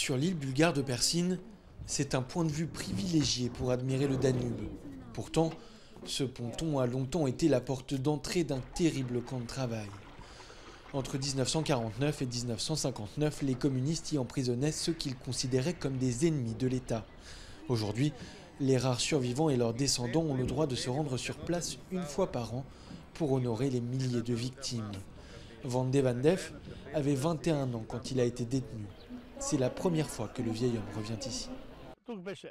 Sur l'île bulgare de Persine, c'est un point de vue privilégié pour admirer le Danube. Pourtant, ce ponton a longtemps été la porte d'entrée d'un terrible camp de travail. Entre 1949 et 1959, les communistes y emprisonnaient ceux qu'ils considéraient comme des ennemis de l'État. Aujourd'hui, les rares survivants et leurs descendants ont le droit de se rendre sur place une fois par an pour honorer les milliers de victimes. Vande Vandev avait 21 ans quand il a été détenu. C'est la première fois que le vieil homme revient ici.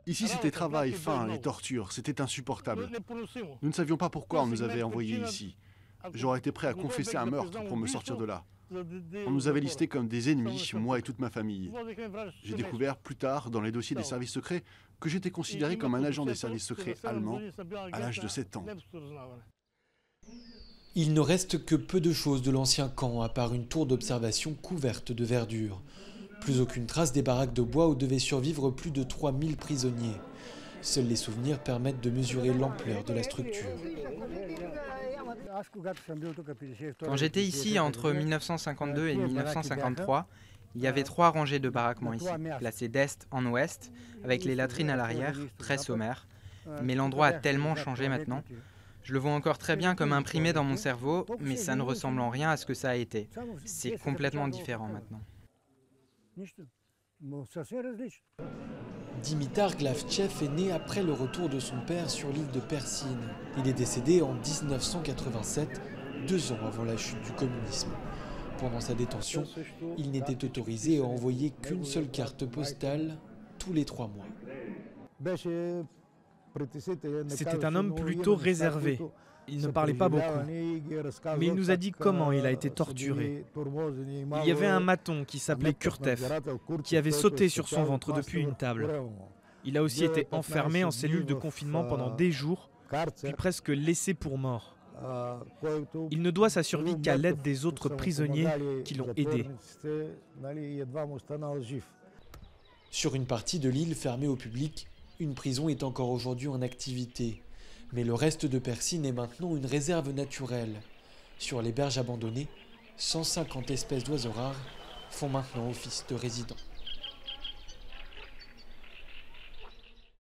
Ici, c'était travail, faim et torture. C'était insupportable. Nous ne savions pas pourquoi on nous avait envoyés ici. J'aurais été prêt à confesser un meurtre pour me sortir de là. On nous avait listés comme des ennemis, moi et toute ma famille. J'ai découvert plus tard, dans les dossiers des services secrets, que j'étais considéré comme un agent des services secrets allemands à l'âge de 7 ans. Il ne reste que peu de choses de l'ancien camp, à part une tour d'observation couverte de verdure. Plus aucune trace des baraques de bois où devaient survivre plus de 3000 prisonniers. Seuls les souvenirs permettent de mesurer l'ampleur de la structure. Quand j'étais ici entre 1952 et 1953, il y avait 3 rangées de baraquements ici, placées d'est en ouest, avec les latrines à l'arrière, très sommaires. Mais l'endroit a tellement changé maintenant. Je le vois encore très bien comme imprimé dans mon cerveau, mais ça ne ressemble en rien à ce que ça a été. C'est complètement différent maintenant. Dimitar Glavtchev est né après le retour de son père sur l'île de Persine. Il est décédé en 1987, 2 ans avant la chute du communisme. Pendant sa détention, il n'était autorisé à envoyer qu'une seule carte postale tous les 3 mois. C'était un homme plutôt réservé. Il ne parlait pas beaucoup. Mais il nous a dit comment il a été torturé. Il y avait un maton qui s'appelait Kurtev, qui avait sauté sur son ventre depuis une table. Il a aussi été enfermé en cellule de confinement pendant des jours, puis presque laissé pour mort. Il ne doit sa survie qu'à l'aide des autres prisonniers qui l'ont aidé. Sur une partie de l'île fermée au public, une prison est encore aujourd'hui en activité. Mais le reste de Persine est maintenant une réserve naturelle. Sur les berges abandonnées, 150 espèces d'oiseaux rares font maintenant office de résidents.